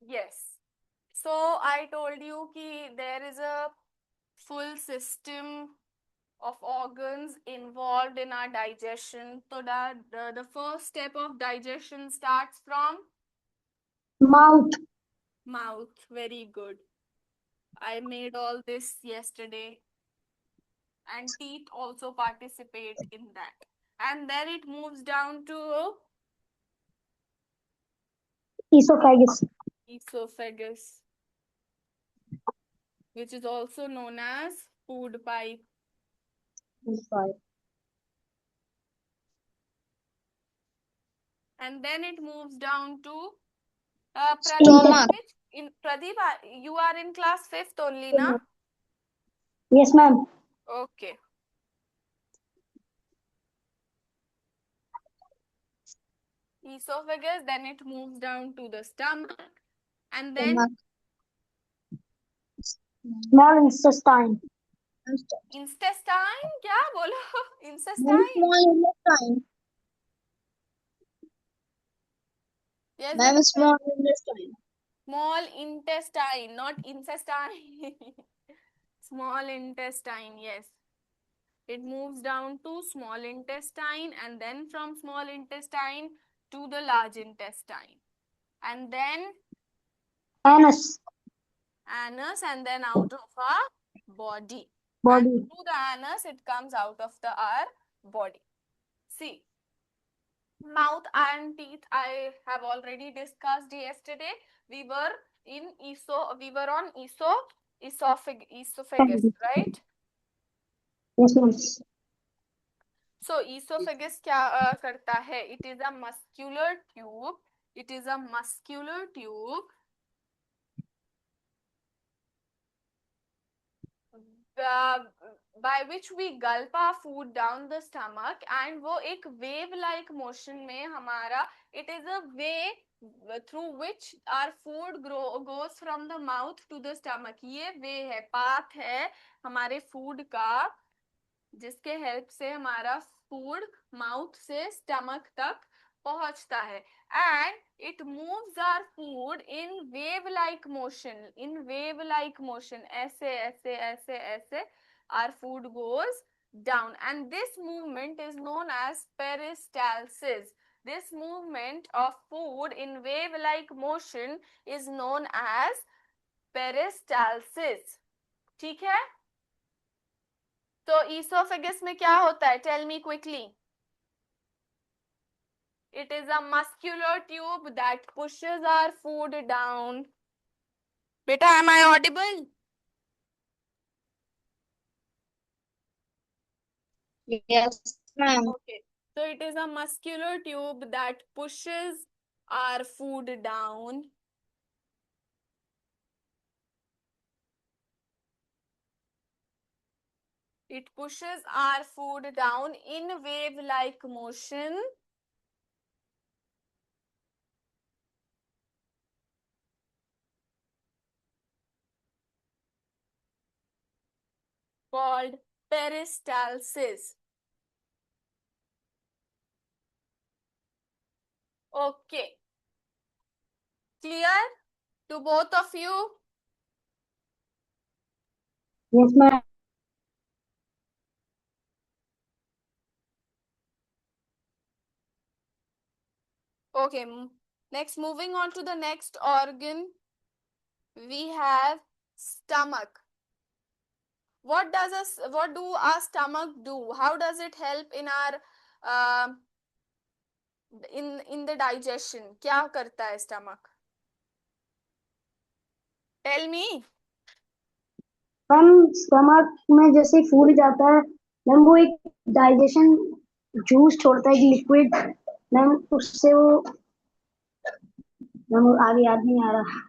Yes. So I told you कि there is a full system of organs involved in our digestion. So the first step of digestion starts from Mouth. mouth. Very good. I made all this yesterday, and teeth also participate in that. And then it moves down to Esophagus. esophagus, which is also known as food pipe. Sorry. And then it moves down to Stomach. Pradeep, you are in class 5th only, na? Yes, ma'am. Okay. Esophagus, then it moves down to the stomach, and then Stomach. Small intestine. intestine. क्या बोलो? Very Intestine. small intestine. Yes, Ma'am, beta. small intestine. Small intestine, not intestine. Small intestine, yes. It moves down to small intestine, and then from small intestine to the large intestine, and then Anus. anus, and then out of our body. And Body. through the anus, it comes out of our body. See, mouth and teeth I have already discussed yesterday. We were on esophagus, right? Yes, ma'am. So esophagus क्या करता है? It is a muscular tube. It is a muscular tube by which we gulp our food down the stomach, and वो एक wave like motion में हमारा, it is a way through which our food goes from the mouth to the stomach. ये way है, path है हमारे food का, जिसके हेल्प से हमारा फूड माउथ से स्टमक तक पहुंचता है, and it moves our food in wave like motion, ऐसे ऐसे ऐसे ऐसे our food goes down, and this movement is known as peristalsis. This movement of food in wave like motion is known as peristalsis. ठीक है? तो esophagus में क्या होता है? Tell me quickly. It is a muscular tube that pushes our food down. Beta, am I audible? Yes, ma'am. Okay. So it is a muscular tube that pushes our food down. It pushes our food down in wave-like motion. Called peristalsis. Okay. Clear to both of you? Yes, ma'am. Okay. Next, moving on to the next organ, we have stomach. What do our stomach do? How does it help in our in the digestion? क्या करता है stomach? Tell me. Ma'am, stomach में जैसे food जाता है ma'am, वो एक digestion juice छोड़ता है, लिक्विड। मैम, उससे वो मैम आगे याद नहीं आ रहा।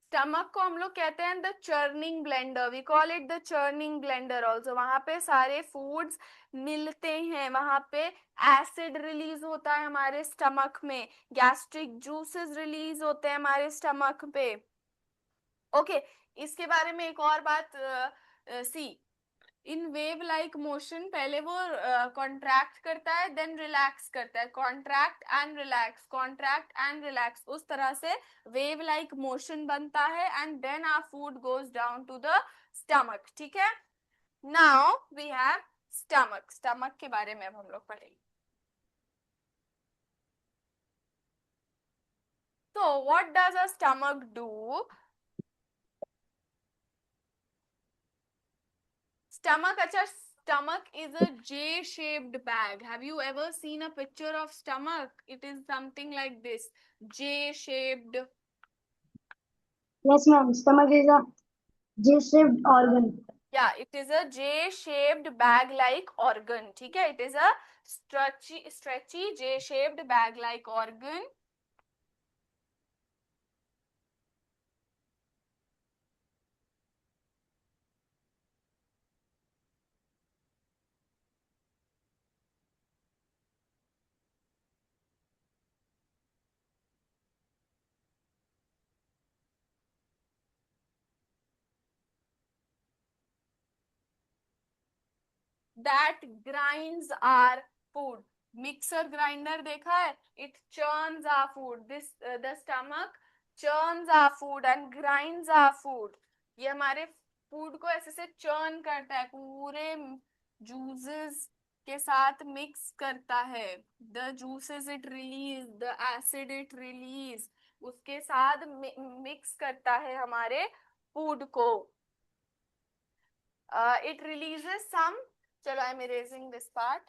स्टमक को हम लोग कहते हैं the churning blender, we call it the churning blender also. वहां पे सारे फूड्स मिलते हैं, वहां पे एसिड रिलीज होता है हमारे स्टमक में, गैस्ट्रिक जूसेस रिलीज होते हैं हमारे स्टमक पे। ओके, इसके बारे में एक और बात see, in wave like motion पहले वो कॉन्ट्रैक्ट करता है देन रिलैक्स करता है, contract and relax, contract and relax, उस तरह से वेव लाइक मोशन बनता है and then our food goes down to the stomach. ठीक है. Now we have stomach. Stomach के बारे में अब हम लोग पढ़ेंगे. तो what does a stomach do? Stomach, acha, stomach is a J-shaped bag. Have you ever seen a picture of stomach? It is something like this, J-shaped. Yes, ma'am. Stomach is a J-shaped organ. Yeah, it is a J-shaped bag-like organ. ठीक है, it is a stretchy J-shaped bag-like organ. That grinds our food. Mixer grinder देखा है? It churns our food. The stomach churns our food and grinds our food. ये हमारे food को ऐसे से churn करता है, पूरे जूसेस के साथ मिक्स करता है. The juices it release, the acid it release, उसके साथ मिक्स करता है हमारे फूड को. It releases some. चलो, I'm erasing this part.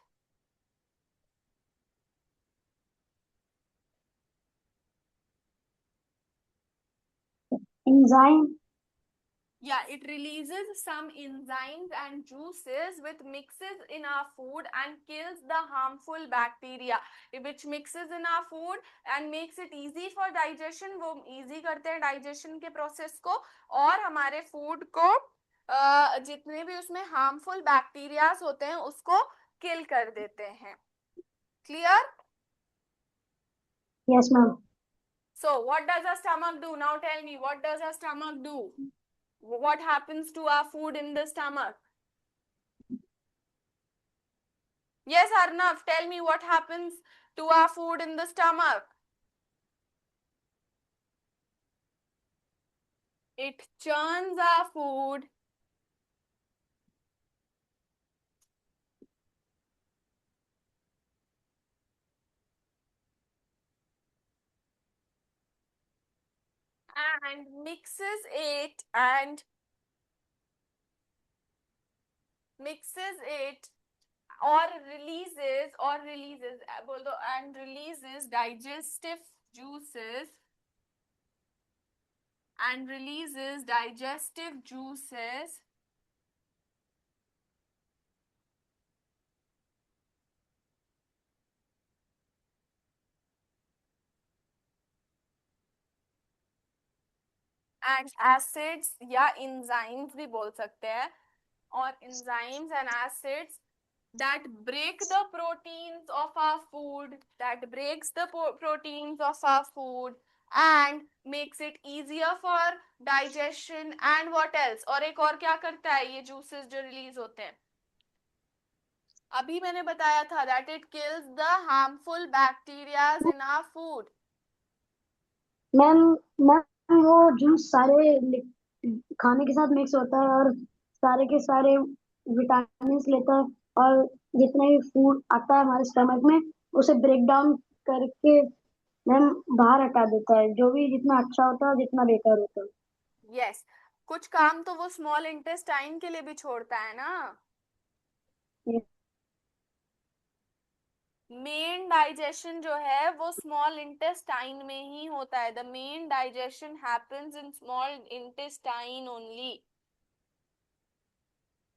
Enzyme. Yeah, it releases some enzymes and juices which mixes in our food and kills the harmful bacteria, which mixes in our food and makes it easy for digestion. वो easy करते हैं digestion के process को और हमारे food को जितने भी उसमें harmful bacteria होते हैं उसको kill कर देते हैं. Clear? Yes, ma'am. So, what does our stomach do? Now tell me, what does our stomach do? What happens to our food in the stomach? Yes, Arnav, tell me what happens to our food in the stomach. It churns our food. And mixes it or releases and releases digestive juices and acids या enzymes भी बोल सकते हैं, और enzymes and acids that break the proteins of our food, and makes it easier for digestion. And what else? और एक और क्या करता है ये juices जो release होते हैं? अभी मैंने बताया था that it kills the harmful bacteria in our food. Ma'am ma'am वो जूस सारे खाने के साथ मिक्स होता है और सारे के सारे विटामिन लेता है और जितना भी फूड आता है हमारे स्टमक में उसे ब्रेक डाउन करके मैम बाहर हटा देता है, जो भी जितना अच्छा होता है जितना बेकार होता है. Yes, कुछ काम तो वो स्मॉल इंटेस्टाइन के लिए भी छोड़ता है ना. मेन डाइजेशन जो है वो स्मॉल इंटेस्टाइन में ही होता है. The main digestion happens in small intestine only.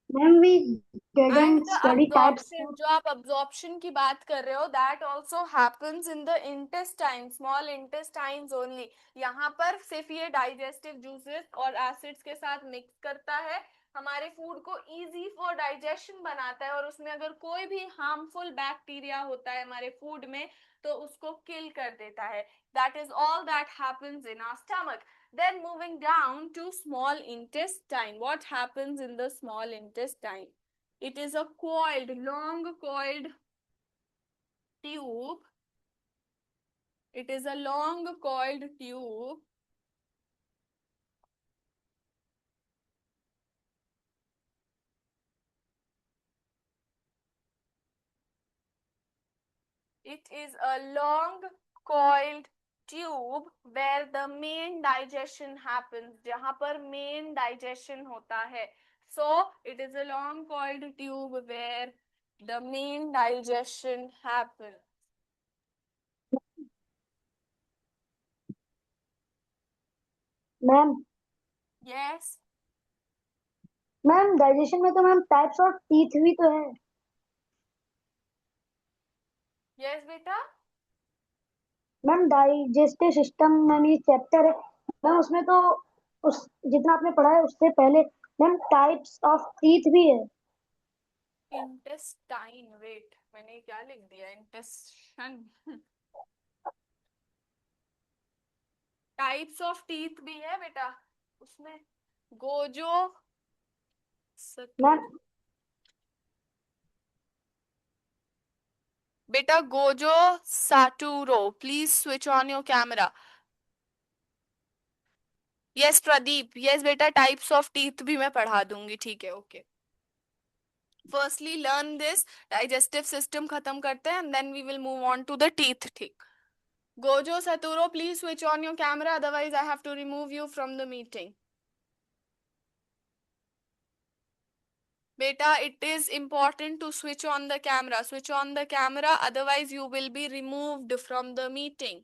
Ma'am we and didn't the study types. Absorption, जो आप अब्जॉर्प्शन की बात कर रहे हो, that also happens in the intestine, small intestines only. यहाँ पर सिर्फ ये डाइजेस्टिव जूसेस और एसिड्स के साथ मिक्स करता है, हमारे फूड को इजी फॉर डाइजेशन बनाता है, और उसमें अगर कोई भी हार्मफुल बैक्टीरिया होता है हमारे फूड में तो उसको किल कर देता है. That is all that happens in our stomach. Then moving down to small intestine. What happens in the small intestine? It is a coiled, long coiled tube. It is a long coiled tube. It is a long coiled tube where the main digestion happens. जहां पर main digestion होता है. So it is a long coiled tube where the main digestion happens. Ma'am Yes. Ma'am digestion में तो ma'am types of teeth भी तो है। Yes बेटा. मैम डाइजेस्टिव सिस्टम मैम ये चैप्टर है मैम, उसमें तो उस जितना आपने पढ़ा है उससे पहले मैम टाइप्स ऑफ टीथ भी है। इंटेस्टाइन, वेट मैंने क्या लिख दिया, इंटेस्टाइन। टाइप्स ऑफ टीथ भी है बेटा उसमें। गोजो मैम बेटा Gojo Satoru, please switch on your camera. Yes Pradeep, yes बेटा टाइप्स ऑफ टीथ भी मैं पढ़ा दूंगी, ठीक है okay. Firstly learn this digestive system खत्म करते हैं and then we will move on to the teeth, ठीक। Gojo Satoru please switch on your camera, otherwise I have to remove you from the meeting. Beta, it is important to switch on the camera. Switch on the camera, otherwise you will be removed from the meeting.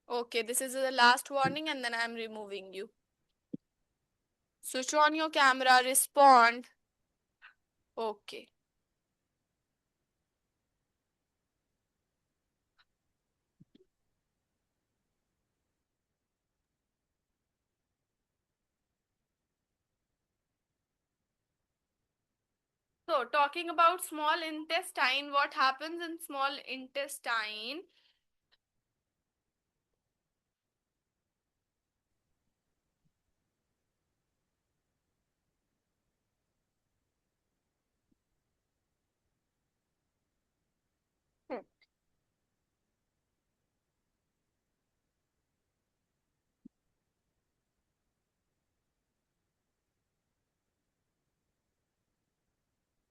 Okay, this is the last warning and then I am removing you. Switch on your camera, respond. Okay. So, talking about small intestine, what happens in small intestine?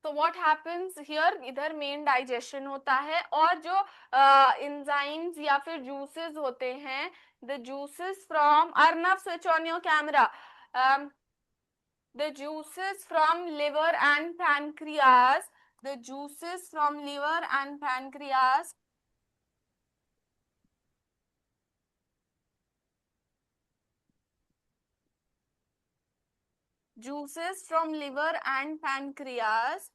तो what happens here, इधर main digestion होता है और जो enzymes या फिर juices होते हैं, the juices from, Arnav switch on your camera, the juices from liver and pancreas, the juices from liver and pancreas juices from liver and pancreas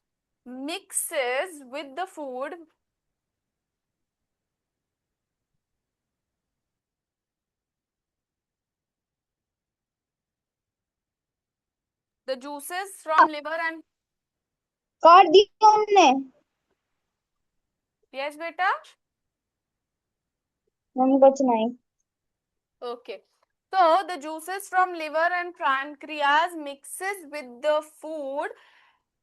mixes with the food, the juices from liver and, काट दिया हमने। yes beta, ma'am कुछ नहीं। okay, so the juices from liver and pancreas mixes with the food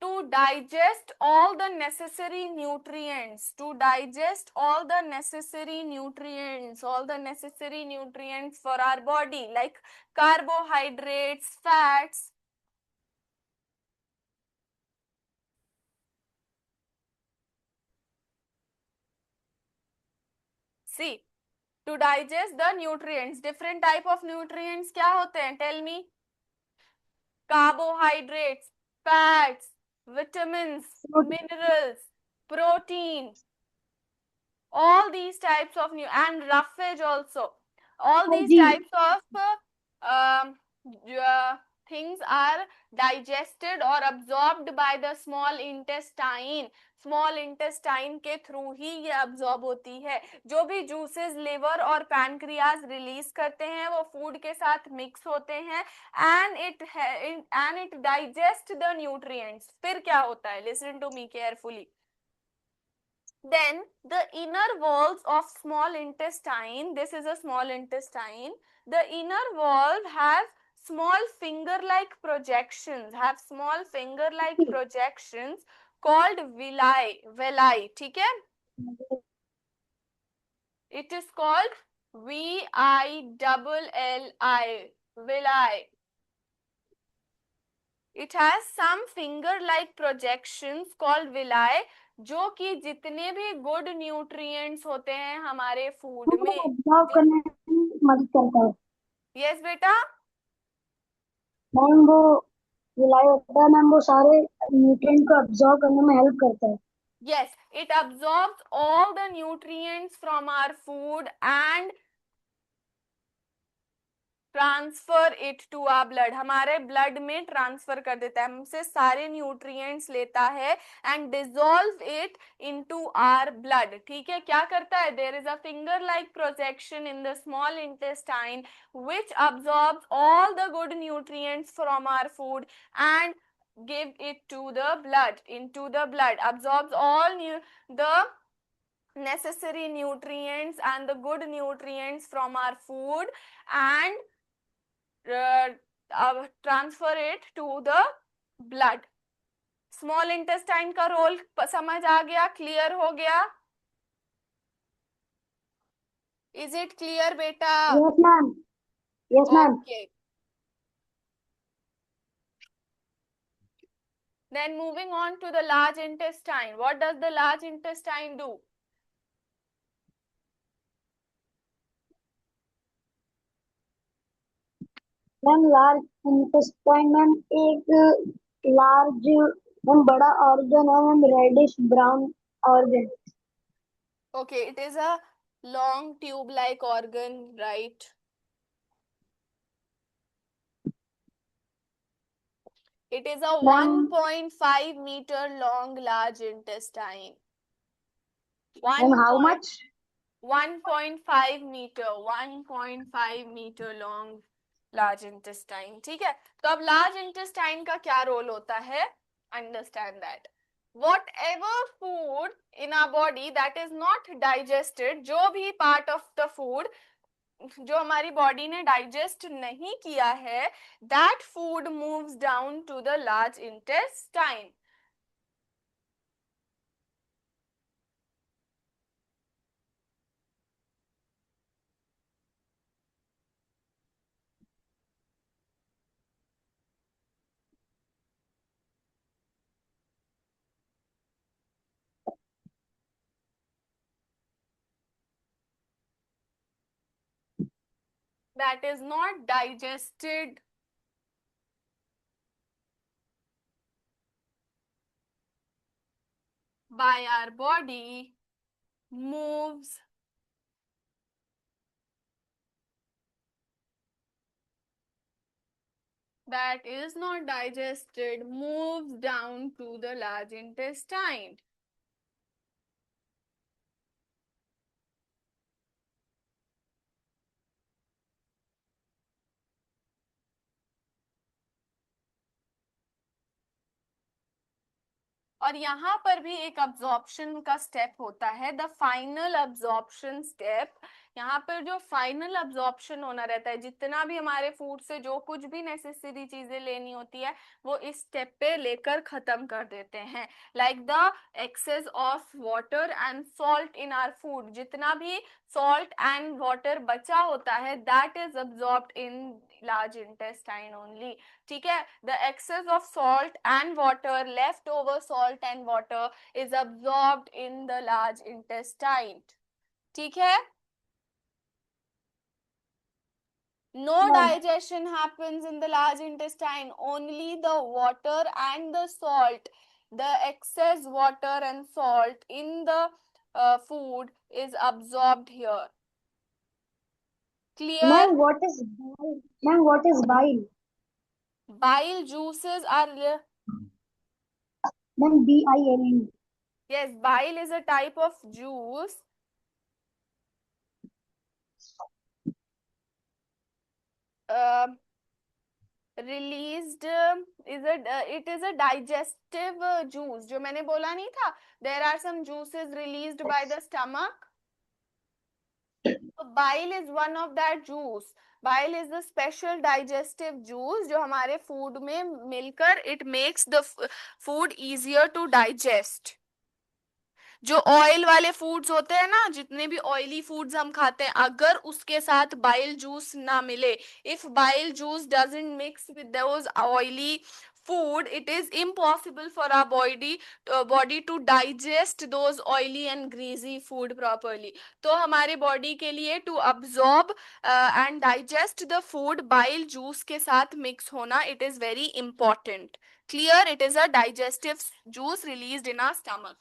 to digest all the necessary nutrients, to digest all the necessary nutrients, all the necessary nutrients for our body, like carbohydrates, fats. See, to digest the nutrients, different type of nutrients क्या होते हैं, tell me? Carbohydrates, fats, vitamins, minerals, protein, all these types of and roughage also, all these types of things are digested or absorbed by the small intestine. Small intestine के through ही ये absorb होती है। जो भी juices liver और pancreas release करते हैं वो फूड के साथ मिक्स होते हैं and it digest the nutrients. फिर क्या होता है, listen to me carefully. Then the inner walls of small intestine, this is a small intestine, the inner wall has small finger-like projections, have small finger-like projections called villi, villi, ठीक है? It is called villi, villi. It has some finger-like projections called villi, जो कि जितने भी good nutrients होते हैं हमारे food में, ऑब्जर्व करने में मदद करता है। यस बेटा, मैम वो रिलाई होता है मैम, वो सारे न्यूट्रिएंट को ऑब्जर्व करने में हेल्प करता है। yes, it absorbs all the nutrients from our food and transfer it to our blood, हमारे ब्लड में ट्रांसफर कर देता है, हमसे सारे न्यूट्रिएंट्स लेता है and dissolve it into our blood. ठीक है, क्या करता है? There is a finger like projection in the small intestine which absorbs all the good nutrients from our food and give it to the blood, into the blood, absorbs all the necessary nutrients and the good nutrients from our food and transfer it to the blood. Small intestine का role समझ आ गया? Clear हो गया? Is it clear बेटा? Yes ma'am, yes ma'am. Okay, then moving on to the large intestine. What does the large intestine do? Ma'am large intestine ma'am एक large ma'am बड़ा organ है ma'am, reddish brown organ. Okay, it is a long tube like organ, right? It is a ma'am 1.5 meter long large intestine. Ma'am how much? 1.5 meter, 1.5 meter long large intestine. ठीक है, तो अब large intestine का क्या role होता है? Understand that whatever food in our body that is not digested, जो भी part of the food जो हमारी बॉडी ने डाइजेस्ट नहीं किया है, that food moves down to the large intestine. That is not digested by our body moves that is not digested moves down to the large intestine. और यहाँ पर भी एक अब्जॉर्प्शन का स्टेप होता है, द फाइनल अब्जॉर्प्शन स्टेप। यहाँ पर जो फाइनल अब्जॉर्प्शन होना रहता है, जितना भी हमारे फूड से जो कुछ भी नेसेसरी चीजें लेनी होती है वो इस स्टेप पे लेकर खत्म कर देते हैं। Like the excess of water and salt in our food, जितना भी सॉल्ट एंड वाटर बचा होता है that is absorbed in large intestine only. ठीक है, the excess of salt and water, left over salt and water is absorbed in the large intestine. ठीक है, no digestion happens in the large intestine, only the water and the salt, the excess water and salt in the food is absorbed here. Clear? Ma'am what is bile? Ma'am what is bile? Bile juices are, ma'am BILE। yes, bile is a type of juice released, it is a digestive juice, जो मैंने बोला नहीं था, there are some juices released by the stomach. Bile is one of that juice. Bile is the special digestive juice जो हमारे food में मिलकर it makes the food easier to digest. जो ऑयल वाले फूड्स होते हैं ना, जितने भी ऑयली फूड्स हम खाते हैं, अगर उसके साथ बाइल जूस ना मिले, if bile juice doesn't mix with those oily food, it is impossible for our body to digest those oily and greasy food properly. तो हमारे बॉडी के लिए to absorb and digest the food, bile juice के साथ mix होना it is very important. Clear? It is a digestive juice released in our stomach.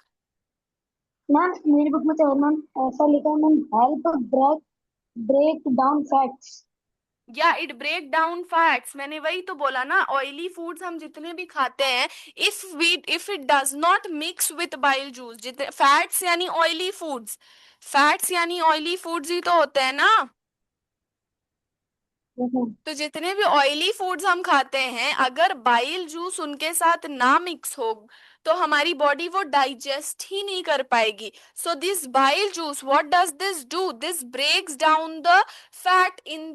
Ma'am मेरी book में तो है मैम, ऐसा लिखा है ma'am, help break break down fats. या इट ब्रेक डाउन फैट्स, मैंने वही तो बोला ना, ऑयली फूड्स हम जितने भी खाते हैं, if it does not mix with bile juice, जितने फैट्स यानी ऑयली फूड्स, फैट्स यानी ऑयली फूड्स ही तो होते हैं ना। तो जितने भी ऑयली फूड्स हम खाते हैं, अगर बाइल जूस उनके साथ ना मिक्स हो, तो हमारी बॉडी वो डाइजेस्ट ही नहीं कर पाएगी। So this bile juice, what does this do, this breaks down the fat in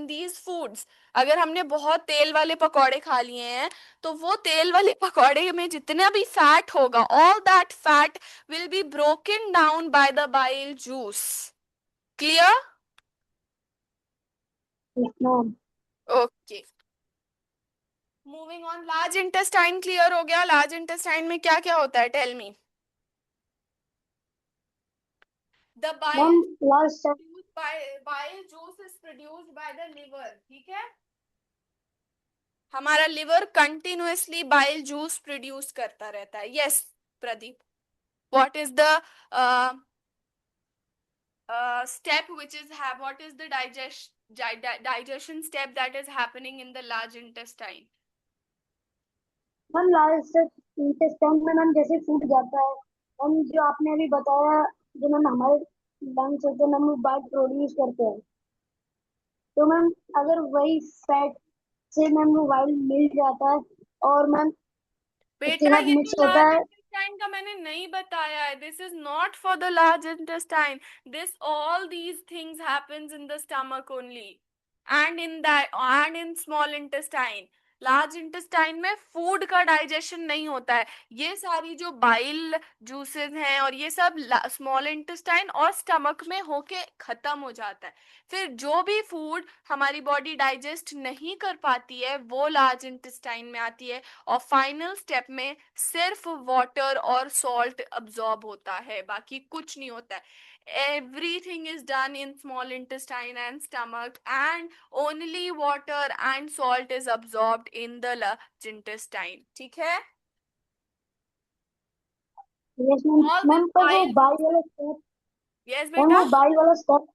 these foods. अगर हमने बहुत तेल वाले पकौड़े खा लिए हैं, तो वो तेल वाले पकौड़े में जितना भी फैट होगा, all that fat will be broken down by the bile juice. Clear? Ma'am okay, moving on. Large intestine clear हो गया। लार्ज इंटेस्टाइन में क्या क्या होता है, tell me. The ma'am bile last bile juice is produced by the liver, ठीक है। हमारा liver continuously bile juice produce करता रहता है। Yes Pradeep, what is the step which is what is the digestion step that is happening in the large intestine? Ma'am last intestine में ma'am जैसे food जाता है, हम जो आपने अभी बताया, जो मैम हमारे लंग्स होते हैं मैम वो बाइट प्रोड्यूस करते हैं, तो मैम अगर वही फैट से मैम वो वाइल मिल जाता है और मैम उसके बेटा साथ ये मिक्स तो होता लार्ज है। इंटेस्टाइन का मैंने नहीं बताया है। This is not for the large intestine, this all these things happens in the stomach only, and in small intestine. Large intestine में फूड का डाइजेशन नहीं होता है। ये सारी जो बाइल जूसेस हैं और ये सब स्मॉल इंटेस्टाइन और स्टमक में होके खत्म हो जाता है। फिर जो भी फूड हमारी बॉडी डाइजेस्ट नहीं कर पाती है, वो लार्ज इंटेस्टाइन में आती है, और फाइनल स्टेप में सिर्फ वाटर और सॉल्ट अब्सॉर्ब होता है, बाकी कुछ नहीं होता है। everything is done in small intestine and stomach, and only water and salt is absorbed in the large intestine, ठीक है। Yes ma'am. all ma'am this पर वो bile बाइल juice, वाला स्टेप, yes मैम बेटा। वो बाइल वाला step,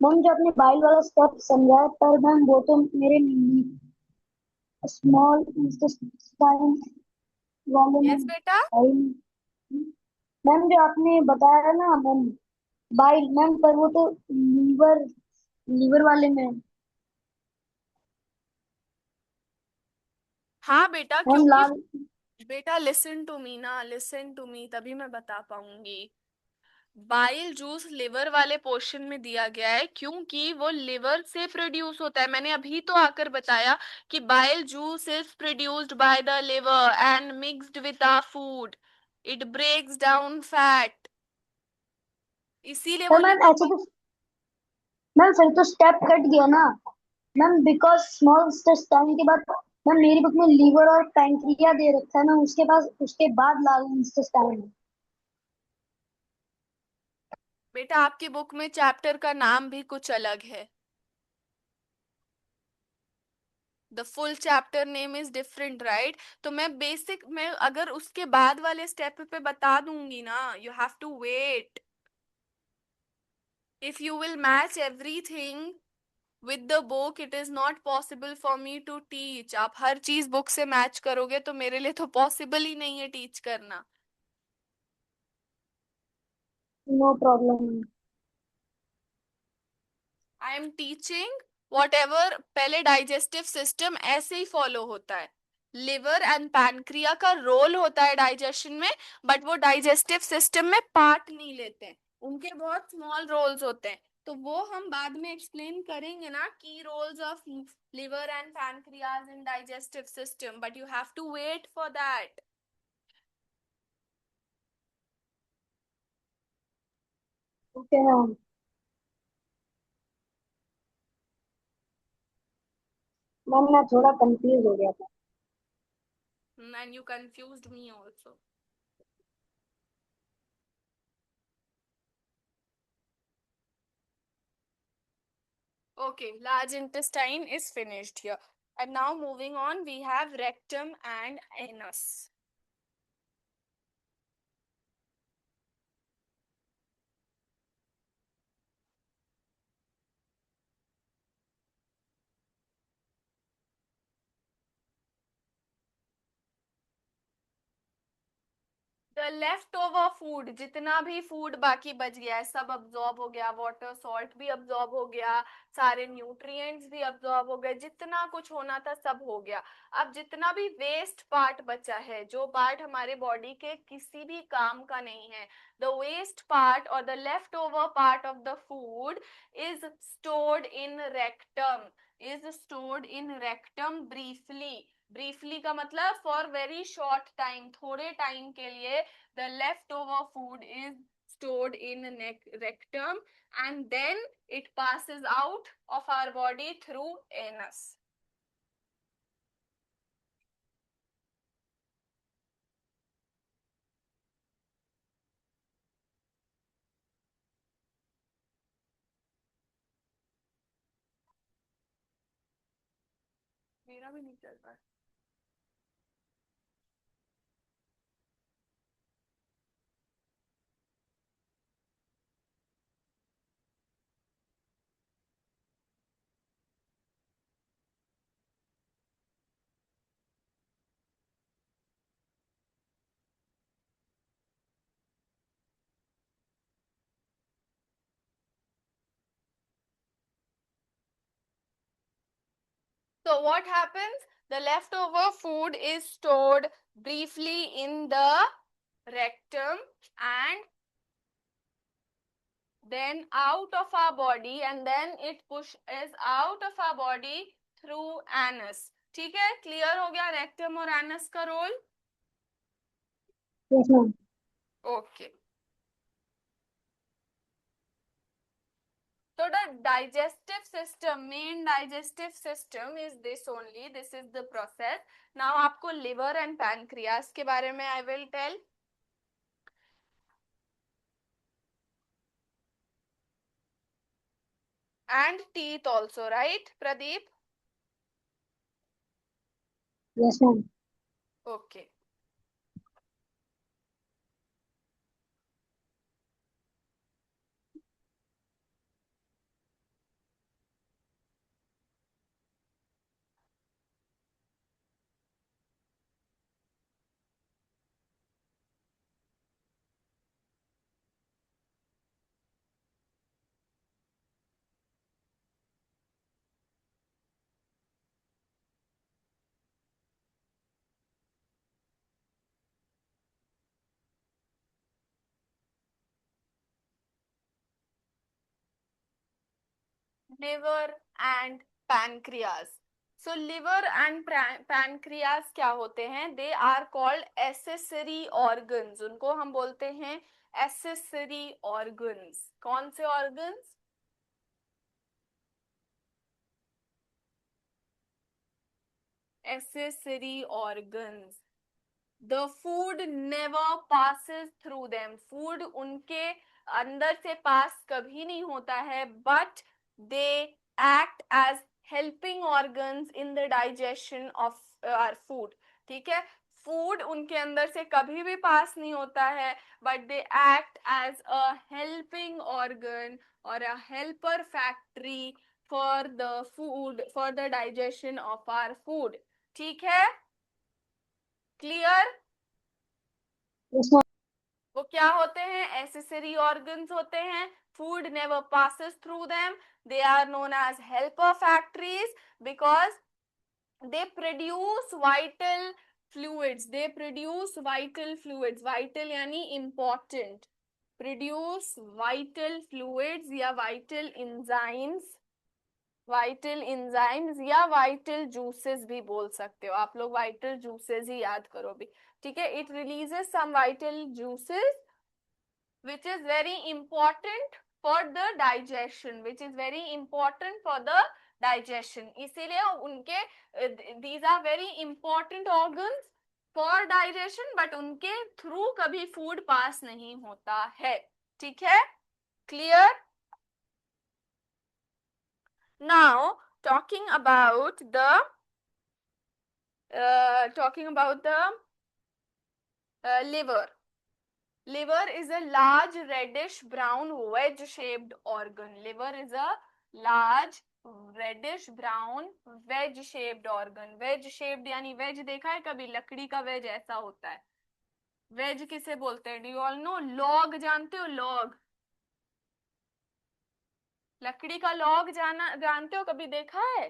ma'am जो आपने बाइल वाला स्टेप समझाया, पर मैम वो तो मेरे स्मॉल इंटेस्टाइन वाले में yes बेटा। बाइल, मैम जो आपने बताया ना मैम बाइल, मैम पर वो तो लीवर लीवर वाले में। हाँ बेटा, मैम क्योंकि लाल, बेटा लिसन टू मी ना, लिसन टू मी, तभी मैं बता पाऊंगी। बाइल जूस लिवर वाले पोर्शन में दिया गया है क्योंकि वो लिवर से प्रोड्यूस होता है। मैंने अभी तो आकर बताया कि bile juice is produced by the liver and mixed with our food, it breaks down fat, इसीलिए वो पर मैम लिवर ऐसे पर। तो मैम फिर तो स्टेप कट गया ना मैम, बिकॉज स्मॉल इंटेस्टाइन के बाद मैम मेरी बुक में लीवर और पैंक्रिया दे रखा है मैम, उसके पास उसके बाद लाल इंटेस्टाइन है। बेटा आपकी बुक में चैप्टर का नाम भी कुछ अलग है, the full chapter name is different, right. तो मैं बेसिक में अगर उसके बाद वाले स्टेप पे बता दूंगी ना, you have to wait. If you will match everything with the book, it is not possible for me to teach। आप हर चीज बुक से मैच करोगे तो मेरे लिए तो पॉसिबल ही नहीं है टीच करना। No problem. I am teaching whatever, पहले डाइजेस्टिव सिस्टम ऐसे ही फॉलो होता है। लिवर एंड पैनक्रिया का रोल होता है डाइजेशन में, बट वो डाइजेस्टिव सिस्टम में पार्ट नहीं लेते हैं, उनके बहुत स्मॉल रोल्स होते हैं। तो वो हम बाद में एक्सप्लेन करेंगे ना, की roles of liver and pancreas in digestive system, but you have to wait for that. Okay ma'am. Ma'am मैं थोड़ा कंफ्यूज हो गया था। And you confused me also. Okay, large intestine is finished here. And now moving on, we have rectum and anus. The left over food, जितना भी food बाकी बच गया है सब अब्जॉर्ब हो गया, वाटर सॉल्ट भी अब्जॉर्ब हो गया, सारे न्यूट्रिएंट्स भी अब्जॉर्ब हो गए, जितना कुछ होना था सब हो गया. अब जितना भी वेस्ट पार्ट बचा है, जो पार्ट हमारे बॉडी के किसी भी काम का नहीं है, द वेस्ट पार्ट और the left over part of the food is stored in rectum, is stored in rectum briefly. Briefly का मतलब फॉर वेरी शॉर्ट टाइम, थोड़े टाइम के लिए the leftover food is stored in rectum, and then it passes out of our body through anus. मेरा भी नहीं चल रहा है. So what happens? The leftover food is stored briefly in the rectum and then out of our body, and then it pushes out of our body through anus. ठीक है, clear हो गया रेक्टम और एनस का role? Yes ma'am. Okay. So the digestive system, main digestive system is this only. This is the process. Now आपको liver and pancreas के बारे में I will tell. And teeth also, right, Pradeep? Yes ma'am. Okay. Liver and pancreas. So liver and pancreas क्या होते हैं? They are called accessory organs. उनको हम बोलते हैं accessory organs. कौन से organs? Accessory organs. The food never passes through them. Food उनके अंदर से पास कभी नहीं होता है, but they act as helping organs in the digestion of our food. ठीक है, फूड उनके अंदर से कभी भी पास नहीं होता है, but they act as a helping organ or a helper factory for the food, for the digestion of our food. ठीक है, क्लियर? Yes ma'am. वो क्या होते हैं? एसेसरी ऑर्गन्स होते हैं. Food never passes through them. They are known as helper factories because they produce vital fluids. They produce vital fluids. Vital यानी important. Produce vital fluids या वाइटल एंजाइम्स, वाइटल एंजाइम्स या vital juices भी बोल सकते हो आप लोग, vital juices ही याद करो भी, ठीक है। It releases some vital juices which is very important for the digestion, which is very important for the digestion, इसीलिए उनके these are very important organs for digestion, but उनके थ्रू कभी फूड पास नहीं होता है, ठीक है, clear. Now talking about the liver. Liver is a large reddish brown wedge shaped organ. Liver is a large reddish brown wedge shaped organ. Wedge shaped यानी wedge देखा है कभी, लकड़ी का wedge ऐसा होता है। wedge किसे बोलते हैं? Do you all know? log जानते हो? log, लकड़ी का log जानते हो? कभी देखा है?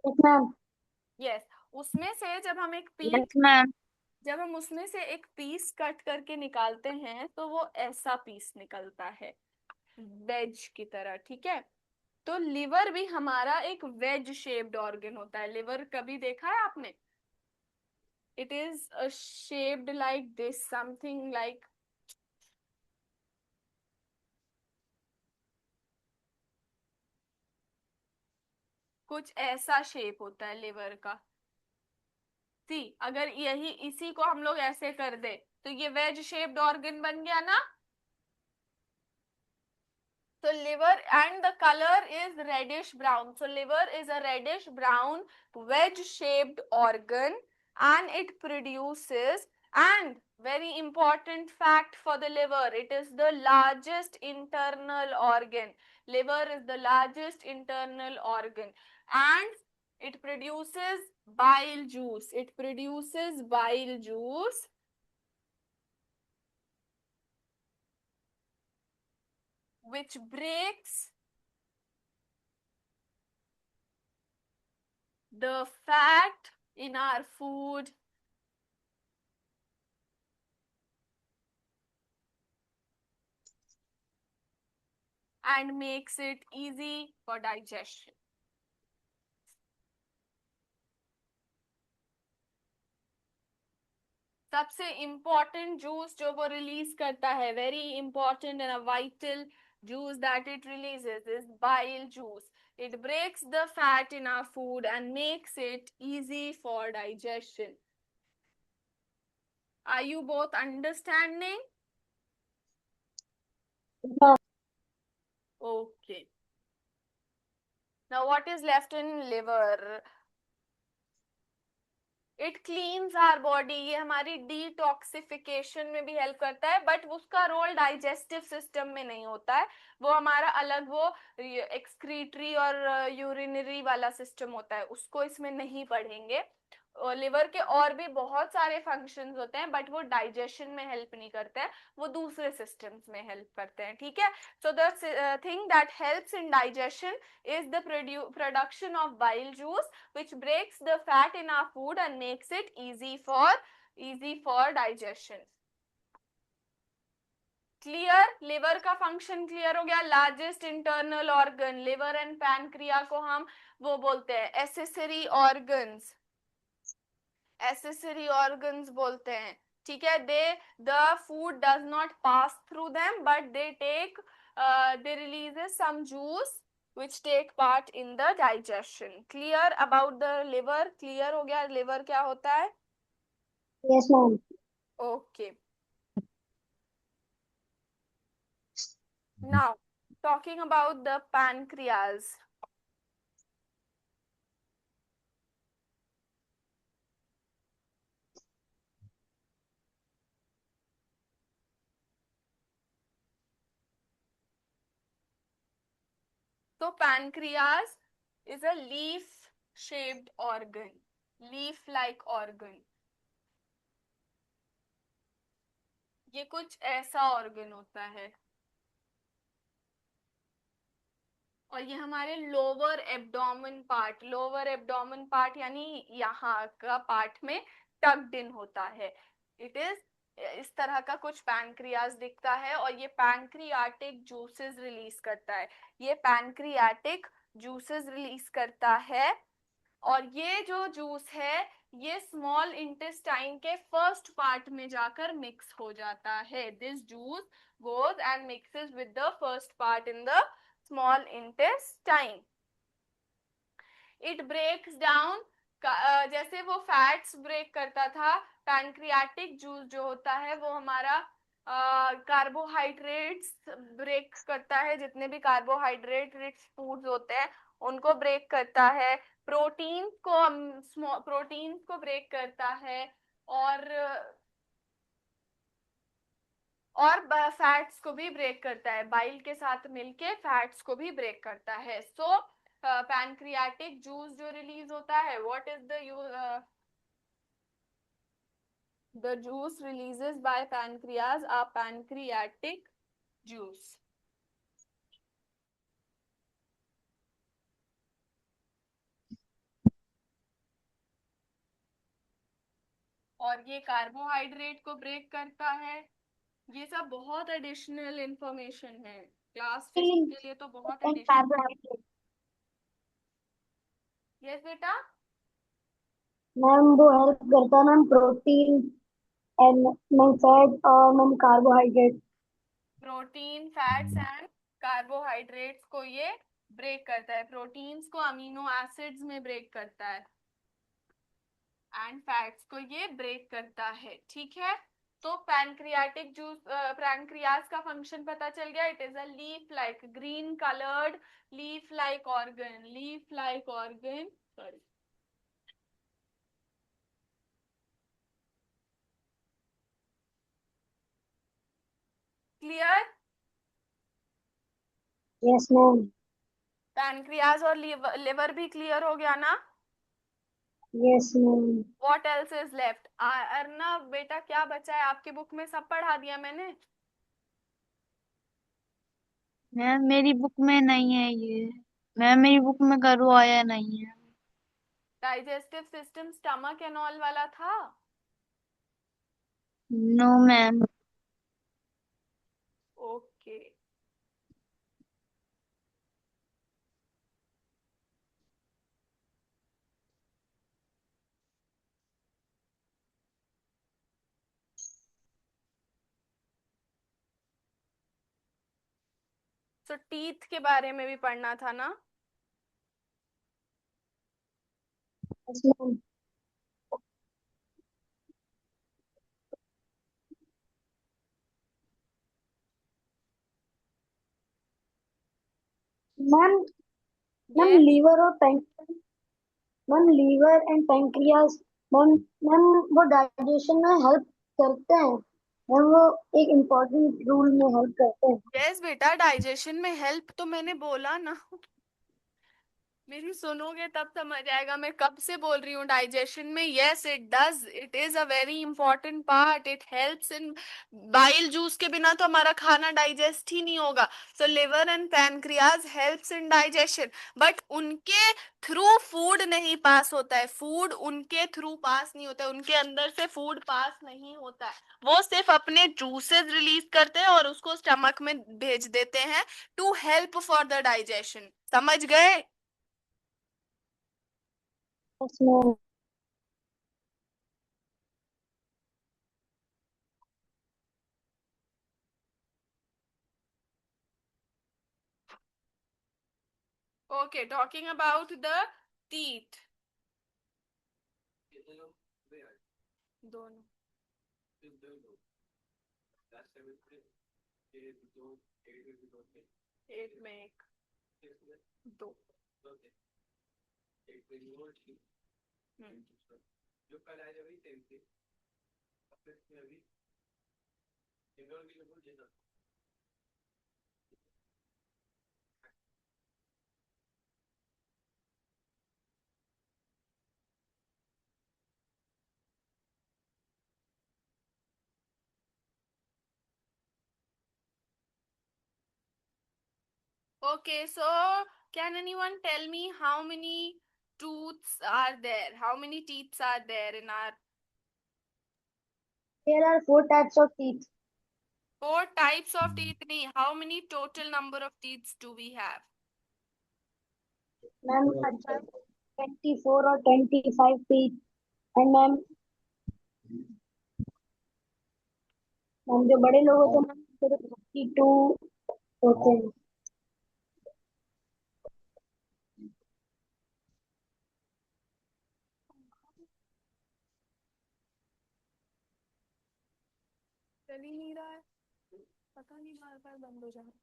Yes ma'am. Yes yes. उसमें से जब हम एक पीस यस मैम। जब हम उसमें से एक पीस कट करके निकालते हैं तो वो ऐसा पीस निकलता है, वेज की तरह, ठीक है। तो लिवर भी हमारा एक वेज शेप्ड ऑर्गन होता है। लिवर कभी देखा है आपने? It is shaped like this, something like, कुछ ऐसा शेप होता है लिवर का। सी, अगर यही इसी को हम लोग ऐसे कर दे तो ये वेज शेप्ड ऑर्गन बन गया ना। So liver, and the color is reddish brown. So liver is a reddish brown wedge shaped organ, and it produces, and very important fact for the liver, it is the largest internal organ. Liver is the largest internal organ, and it produces bile juice. It produces bile juice which breaks the fat in our food and makes it easy for digestion. सबसे important juice जो वो release करता है, very important and a vital juice that it releases is bile juice. It breaks the fat in our food and makes it easy for digestion. Are you both understanding? Okay. Now what is left in liver? It cleans our body, ये हमारी detoxification में भी help करता है, but उसका role digestive system में नहीं होता है, वो हमारा अलग वो एक्सक्रीटरी और यूरिनरी वाला सिस्टम होता है, उसको इसमें नहीं पढ़ेंगे। लिवर के और भी बहुत सारे फंक्शंस होते हैं, बट वो डाइजेशन में हेल्प नहीं करते हैं, वो दूसरे सिस्टम्स में हेल्प करते हैं, ठीक है। So the thing that helps in digestion is the production of bile juice which breaks the fat in our food and makes it easy for digestion. Clear? Liver का फंक्शन क्लियर हो गया। Largest internal organ, liver and pancreas को हम वो बोलते हैं accessory organs, accessory organs बोलते हैं, ठीक है। They the food does not pass through them but they releases some juice which take part in the digestion. Clear about the liver? Clear हो गया liver क्या होता है? Yes ma'am. Okay. Now talking about the pancreas. So pancreas is a leaf shaped organ, leaf like organ. ये कुछ ऐसा organ होता है और ये हमारे लोअर एब्डोमेन पार्ट यानी यहाँ का पार्ट में टक्ड इन होता है। इट इज इस तरह का कुछ पैनक्रियाज दिखता है और ये पैनक्रियाटिक जूसेस रिलीज करता है। ये पैनक्रियाटिक जूसेस रिलीज करता है और ये जो जूस है ये स्मॉल इंटेस्टाइन के फर्स्ट पार्ट में जाकर मिक्स हो जाता है। This juice goes and mixes with the first part in the small intestine. It breaks down, जैसे वो फैट्स ब्रेक करता था, पैनक्रियाटिक जूस जो होता है वो हमारा कार्बोहाइड्रेट्स ब्रेक करता है। जितने भी कार्बोहाइड्रेट रिच फूड्स होते हैं उनको ब्रेक करता है। प्रोटीन को ब्रेक करता है और फैट्स को भी ब्रेक करता है। बाइल के साथ मिलके फैट्स को भी ब्रेक करता है। सो पैनक्रियाटिक जूस जो रिलीज होता है, what is the juice releases by pancreas are pancreatic juice। और ये कार्बोहाइड्रेट को ब्रेक करता है। ये सब बहुत एडिशनल इंफॉर्मेशन है, क्लास फिफ्थ के लिए तो बहुत एडिशनल। कार्बोहाइड्रेट। यस बेटा। मैम वो हेल्प करता है ma'am protein and ma'am fat और ma'am carbohydrate. Protein fats and carbohydrates को ये ब्रेक करता है। प्रोटीन्स को अमीनो एसिड्स में ब्रेक करता है एंड फैट्स को ये ब्रेक करता है। ठीक है, तो पैनक्रियाटिक जूस, पैनक्रियाज का फंक्शन पता चल गया। It is a leaf like green coloured leaf like organ, leaf like organ, sorry. Clear? Yes ma'am. Pancreas और लिवर भी क्लियर हो गया ना? Yes ma'am. What else is left? Arnav बेटा क्या बचा है आपकी बुक में? सब पढ़ा दिया मैंने। मैम मेरी बुक में नहीं है ये। मैम मेरी बुक में करो आया नहीं है। Digestive system, stomach and all वाला था। No ma'am. Okay. So teeth के बारे में भी पढ़ना था ना? Yes ma'am. Ma'am ma'am yes. Liver और pancreas, ma'am liver and pancreas, ma'am ma'am वो डाइजेशन में हेल्प करते हैं मैम, वो एक इम्पोर्टेंट रूल में हेल्प करते हैं। यस बेटा, डाइजेशन में हेल्प तो मैंने बोला ना। मेरी सुनोगे तब समझ आएगा मैं कब से बोल रही हूँ डाइजेशन में। Yes it does, it is a very important part, it helps in. Bile juice के बिना तो हमारा खाना डाइजेस्ट ही नहीं होगा। So liver and pancreas helps in digestion, but उनके थ्रू फूड नहीं पास होता है। फूड उनके थ्रू पास नहीं होता है, उनके अंदर से फूड पास नहीं होता है। वो सिर्फ अपने जूसेस रिलीज करते हैं और उसको स्टमक में भेज देते हैं to help for the digestion. समझ गए? Yes ma'am. Okay, talking about the teeth. दोनों। एक में एक, दो। हम्म। Okay, so can anyone tell me how many tooths are there? How many teeth are there in our There are four types of teeth. 4 types of teeth नहीं, how many total number of teeth do we have? Ma'am 24 और 25 teeth. And ma'am जो बड़े लोग होते हैं ma'am सिर्फ 52 होते हैं. चल ही नहीं रहा है, पता नहीं बार बार बंद हो जा रहा है.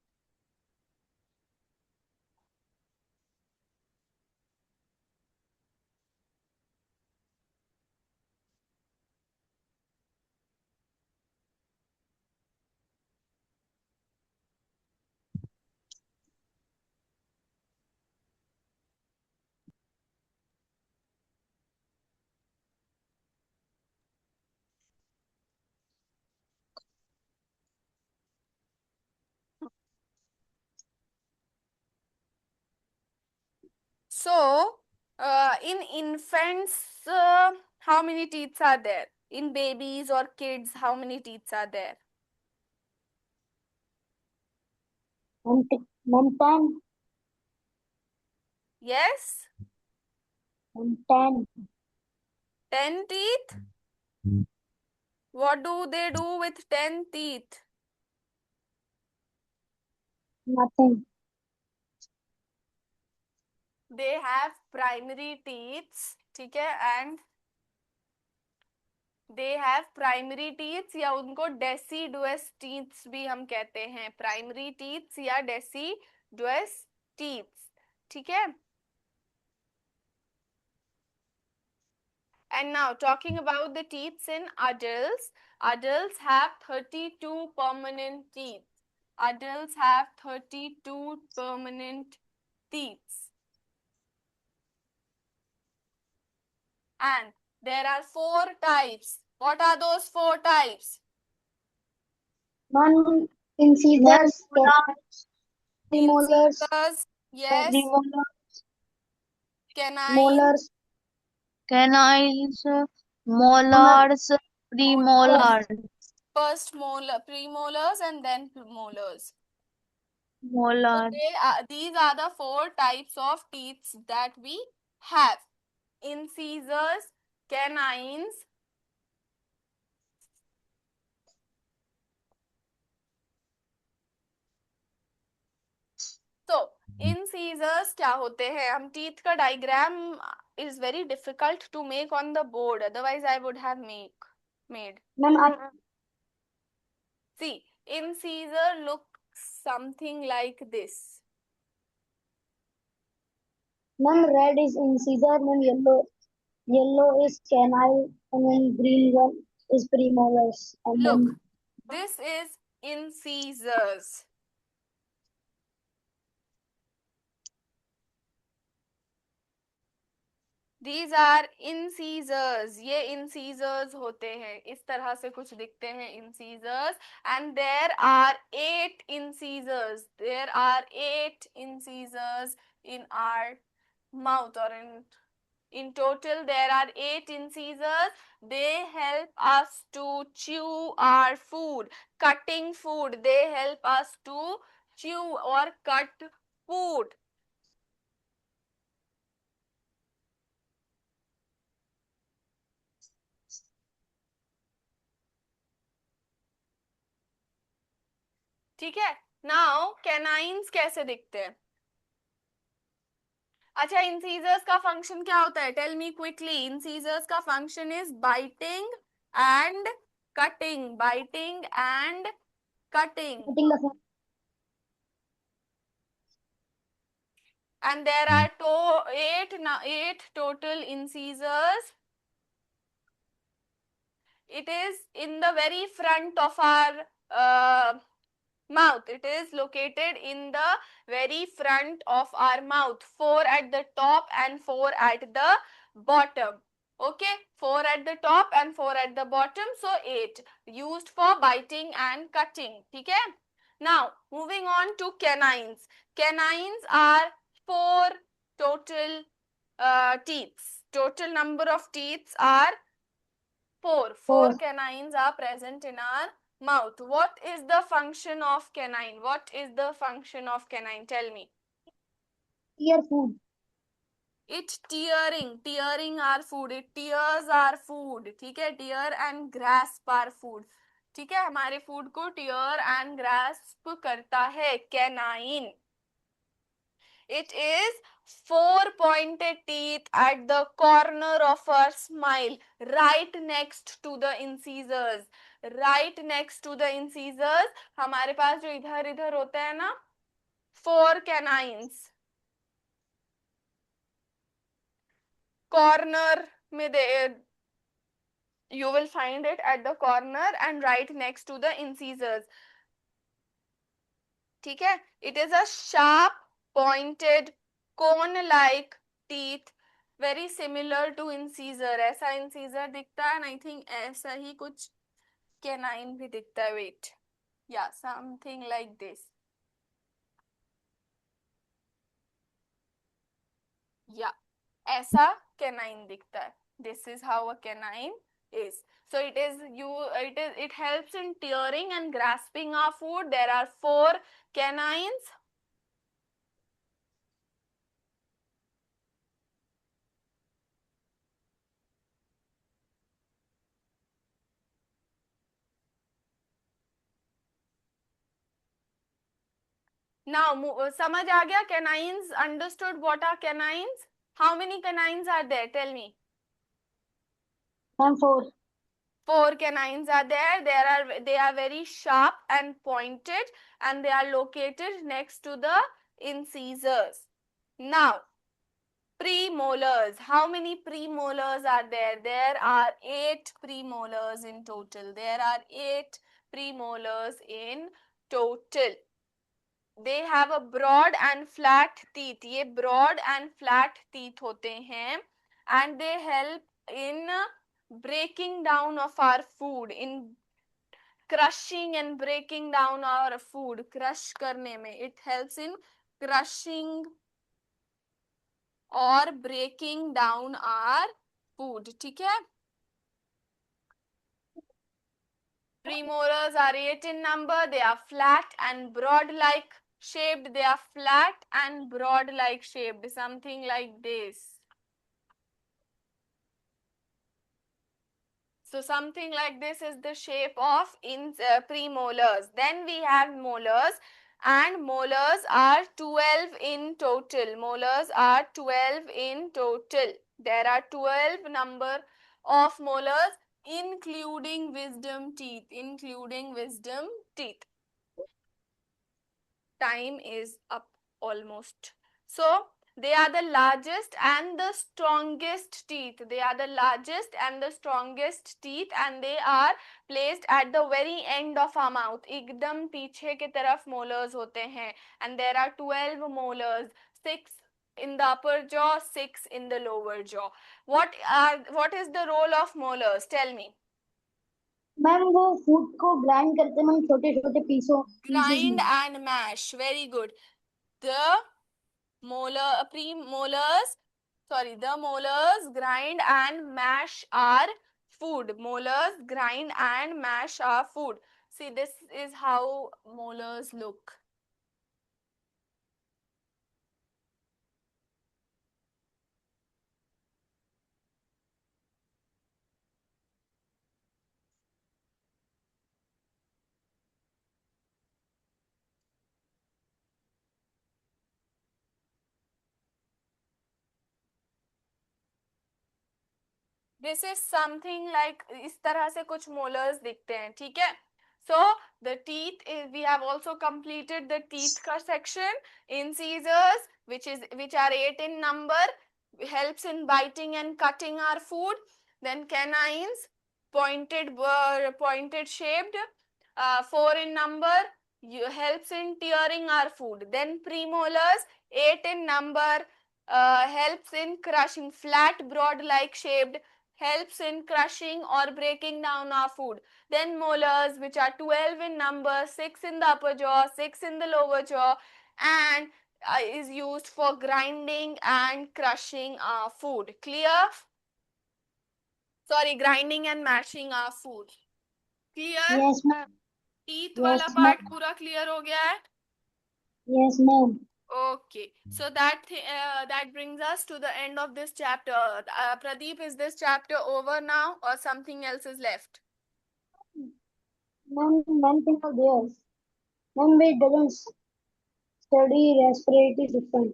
So, in infants, how many teeth are there? In babies or kids, how many teeth are there? Ma'am 10. Yes, ma'am 10. 10 teeth. What do they do with 10 teeth? Nothing. They have primary teeth, ठीक है, and they have primary teeth या उनको deciduous teeth भी हम कहते हैं, primary teeth या deciduous teeth, ठीक है. And now talking about the teeth in adults, adults have 32 permanent teeth. Adults have 32 permanent teeth. And there are 4 types. What are those 4 types? Ma'am, incisors, premolars, Incisors, yes. Canines, molars, canines, molars, premolars, first molar, premolars and then molars. So molars. these are the 4 types of teeth that we have. Incisors, canines, तो incisors क्या होते हैं? हम teeth का diagram is very difficult to make on the board, otherwise I would have made. ma'am, See, incisor looks something like this. ma'am, red is incisor, ma'am, yellow is canine, and then green one is premolars, and Look, then this is incisors. These are incisors. ये incisors होते हैं, इस तरह से कुछ दिखते हैं incisors. And there are 8 incisors. There are 8 incisors in our mouth, or in total there are 8 incisors. They help us to chew our food. Cutting food, they help us to chew or cut food. ठीक है. Now canines कैसे दिखते हैं? अच्छा, incisors का function क्या होता है? Tell me quickly. इंसीजर्स का function is biting and cutting. Biting and cutting. cutting the And there are 8 total incisors. It is in the very front of our mouth. It is located in the very front of our mouth. 4 at the top and 4 at the bottom. Okay, 4 at the top and 4 at the bottom. So 8 used for biting and cutting. Okay. Now moving on to canines. Canines are 4 total teeth. Total number of teeth are Four. Four canines are present in our mouth. What is the function of canine? What is the function of canine? Tell me. Tear food. It tearing our food. It tears our food. ठीक है, tear and grasp our food. ठीक है, हमारे food को tear and grasp करता है canine. It is four pointed teeth at the corner of our smile, right next to the incisors. Right next to the incisors, हमारे पास जो इधर इधर होता है ना, four canines. Corner में दे, you will find it at the corner and right next to the incisors. ठीक है, it is a sharp pointed cone like teeth, very similar to incisor. ऐसा incisor दिखता है, and I think ऐसा ही कुछ canine भी दिखता है. Wait, yeah, something like this. Yeah, ऐसा canine दिखता है. This is how a canine is. So it helps in tearing and grasping our food. There are four canines. Now, समझ आ गया? Canines, understood what are canines? How many canines are there? Tell me. Ma'am, four. Four canines are there. They are very sharp and pointed, and they are located next to the incisors. Now, premolars. How many premolars are there? There are 8 premolars in total. There are 8 premolars in total. They have a broad and flat teeth. ये broad and flat teeth होते हैं, and they help in breaking down of our food, in crushing and breaking down our food. Crush करने में, it helps in crushing or breaking down our food. ठीक है? Premolars are 8 in number. They are flat and broad like shaped. They are flat and broad like shaped, something like this. So something like this is the shape of premolars. Then we have molars, and molars are 12 in total. Molars are 12 in total. There are 12 number of molars, including wisdom teeth. Including wisdom teeth. Time is up almost. So they are the largest and the strongest teeth. They are the largest and the strongest teeth, and they are placed at the very end of our mouth. एकदम पीछे के तरफ molars होते हैं, and there are 12 molars, 6 in the upper jaw, 6 in the lower jaw. What is the role of molars? Tell me. Ma'am वो food को grind करते हैं मैम छोटे छोटे पीसेस Grind में. and mash. Very good. The molars grind and mash our food. Molars grind and mash our food. See, this is how molars look. This is something like इस तरह से कुछ molars दिखते हैं. ठीक है? So the teeth is, we have also completed the teeth का section. Incisors, which are 8 in number, helps in biting and cutting our food. Then canines, pointed shaped, 4 in number, helps in tearing our food. Then premolars, 8 in number, helps in crushing, flat, broad like shaped, helps in crushing or breaking down our food. Then molars, which are 12 in number, 6 in the upper jaw, 6 in the lower jaw, and is used for grinding and crushing our food. Clear? Sorry, grinding and mashing our food. Clear? Yes, ma'am. Teeth Yes, वाला ma'am. Part पूरा clear हो गया है? Yes, ma'am. Okay, so that brings us to the end of this chapter. Pradeep, is this chapter over now or something else is left? Ma'am, one thing are there. Ma'am, we didn't study respiratory system.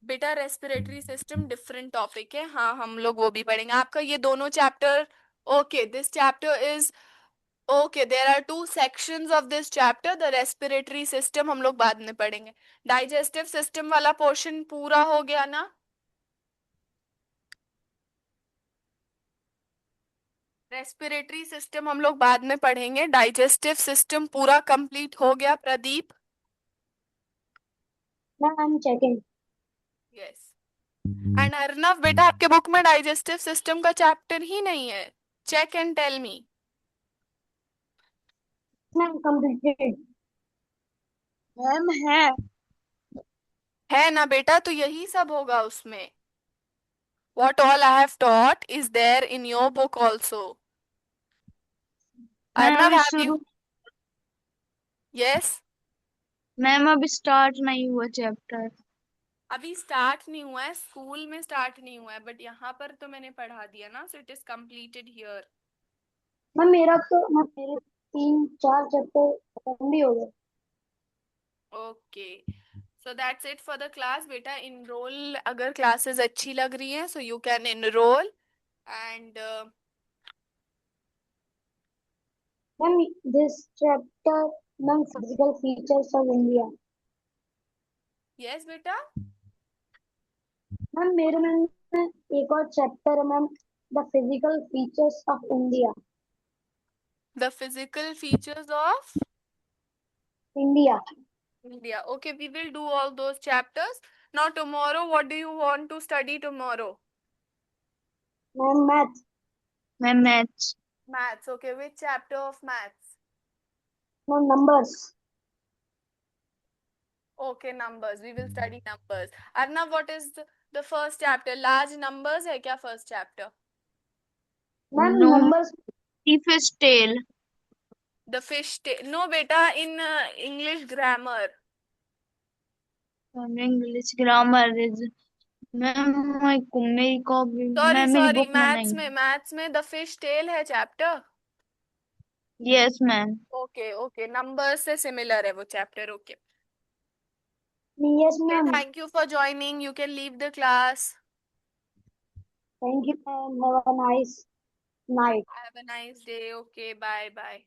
बेटा respiratory system different topic है, हाँ हम लोग वो भी पढ़ेंगे. आपका ये दोनों chapter, okay this chapter is okay, there are two sections of this chapter. The respiratory system हम लोग बाद में पढ़ेंगे. डाइजेस्टिव सिस्टम वाला पोर्शन पूरा हो गया ना? रेस्पिरेटरी सिस्टम हम लोग बाद में पढ़ेंगे. डाइजेस्टिव सिस्टम पूरा कंप्लीट हो गया Pradeep? Ma'am, I'm checking. Yes. And Arnav बेटा, आपके बुक में डाइजेस्टिव सिस्टम का चैप्टर ही नहीं है. Check and tell me. Ma'am, completed. Ma'am है ना बेटा, तो यही सब होगा उसमें. What all I have taught is there in your book also. Ma'am Arnav, अभी have you? शुरू Yes. मैम अभी स्टार्ट नहीं हुआ चैप्टर. अभी स्टार्ट नहीं हुआ है, स्कूल में स्टार्ट नहीं हुआ है, बट यहाँ पर तो मैंने पढ़ा दिया ना, so it is completed here. Ma'am मेरे 3-4 चैप्टर खत्म भी हो गए. Okay, so that's it for the class. बेटा इनरोल, अगर क्लासेस अच्छी लग रही हैं so you can enrol. And Ma'am, this chapter, ma'am, physical features of India. Yes बेटा, मैम मेरे में एक और चैप्टर है ma'am, the physical features of India. The physical features of India. India. Okay, we will do all those chapters. Now tomorrow, what do you want to study tomorrow? Ma'am math. Ma'am maths. Maths. Okay, which chapter of maths? Ma'am numbers. Okay, numbers. We will study numbers. Arnav, what is the first chapter? Large numbers है क्या first chapter? Ma'am no. Numbers. Fish tail. The fish tail. No, beta, in English grammar. English grammar is. Ma'am मेरी copy Sorry, मेरी sorry. Book में नहीं. Maths में the fish tail है chapter. Yes ma'am. Okay, okay. Numbers से similar है वो chapter. Okay. Yes Okay, ma'am. thank you for joining. You can leave the class. Thank you ma'am. Have a nice night. Have a nice day. Okay, bye, bye.